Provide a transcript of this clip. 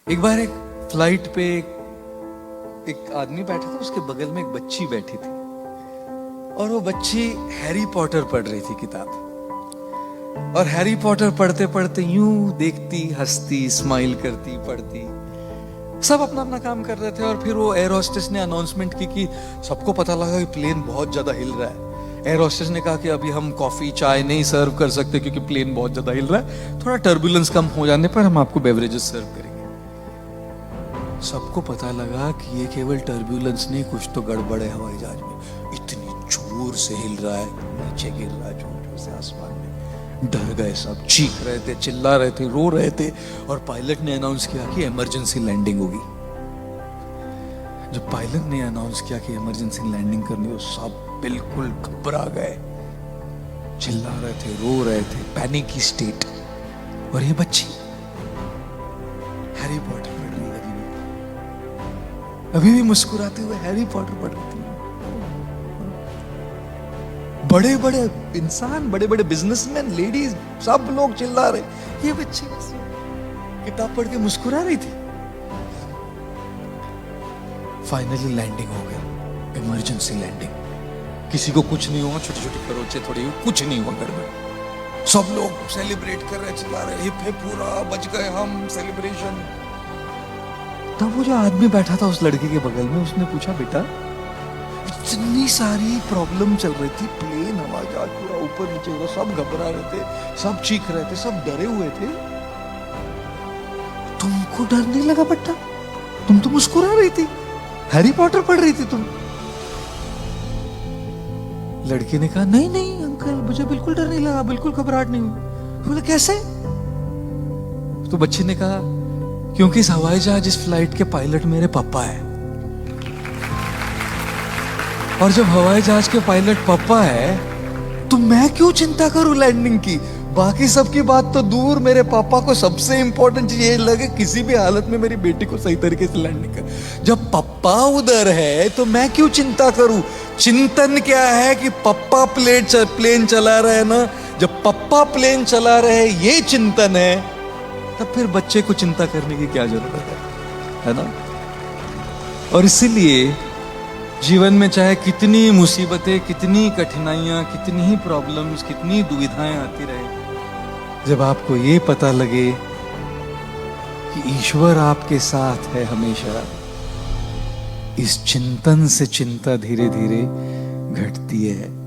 एक बार एक फ्लाइट पे एक आदमी बैठा था, उसके बगल में एक बच्ची बैठी थी और वो बच्ची हैरी पॉटर पढ़ रही थी किताब। और हैरी पॉटर पढ़ते पढ़ते यूं देखती, हंसती, स्माइल करती, पढ़ती, सब अपना अपना काम कर रहे थे। और फिर वो एयर होस्टेस ने अनाउंसमेंट की कि सबको पता लगा कि प्लेन बहुत ज्यादा हिल रहा है। एयर होस्टेस ने कहा कि अभी हम कॉफी चाय नहीं सर्व कर सकते क्योंकि प्लेन बहुत ज्यादा हिल रहा है, थोड़ा टर्बुलेंस कम हो जाने पर हम आपको बेवरेजेस सर्व करेंगे। सबको पता लगा कि ये केवल टर्बुलेंस नहीं, कुछ तो गड़बड़ है हवाई जहाज में। इतनी जोर से हिल रहा है, नीचे गिर रहा है जोर से आसमान में। डर गए सब, चीख रहे थे, चिल्ला रहे थे, रो रहे थे। और पायलट ने अनाउंस किया कि इमरजेंसी लैंडिंग होगी। जब पायलट ने अनाउंस किया कि इमरजेंसी लैंडिंग करनी हो, सब बिल्कुल घबरा गए, चिल्ला रहे थे, रो रहे थे, पैनिक की स्टेट। और ये बच्ची हैरी पॉटर पढ़ रही है, अभी भी मुस्कुराते हुए हैरी पॉटर पढ़ रही थी। बड़े बड़े इंसान, बड़े बड़े बिजनेसमैन, लेडीज, सब लोग चिल्ला रहे, ये बच्ची बस किताब पढ़ के मुस्कुरा रही थी। फाइनली लैंडिंग हो गई, इमरजेंसी लैंडिंग। किसी को कुछ नहीं हुआ, छोटी छोटी खरोंचे थोड़ी, कुछ नहीं हुआ गड़बड़। सब लोग सेलिब्रेट कर रहे, चिल्ला रहे, हिप हिप, पूरा बच गए हम, सेलिब्रेशन। तब वो जो आदमी बैठा था उस लड़के के बगल में, उसने पूछा, बेटा इतनी सारी प्रॉब्लम चल रही थी, प्लेन हवाई जहाज पूरा ऊपर नीचे हो रहा, सब घबरा रहे थे, सब चीख रहे थे, सब डरे हुए थे, तुमको डर नहीं लगा बेटा? तुम तो मुस्कुरा रही थी, हैरी पॉटर पढ़ रही थी तुम। लड़की ने कहा, नहीं नहीं अंकल, मुझे बिल्कुल डर नहीं लगा, बिल्कुल घबराहट नहीं हुई। बोले कैसे? तो बच्ची ने कहा, क्योंकि इस हवाई जहाज, इस फ्लाइट के पायलट मेरे पापा है। और जब हवाई जहाज के पायलट पापा है तो मैं क्यों चिंता करूं लैंडिंग की? बाकी सबकी बात तो दूर, मेरे पापा को सबसे इंपॉर्टेंट चीज ये लगे किसी भी हालत में मेरी बेटी को सही तरीके से लैंडिंग कर। जब पापा उधर है तो मैं क्यों चिंता करूं? चिंतन क्या है कि पापा प्लेन चला रहे हैं ना, जब पापा प्लेन चला रहे ये चिंतन है, तब फिर बच्चे को चिंता करने की क्या जरूरत है ना? और इसीलिए जीवन में चाहे कितनी मुसीबतें, कितनी कठिनाइयां, कितनी ही प्रॉब्लम्स, कितनी दुविधाएं आती रहे, जब आपको ये पता लगे कि ईश्वर आपके साथ है हमेशा, इस चिंतन से चिंता धीरे धीरे घटती है।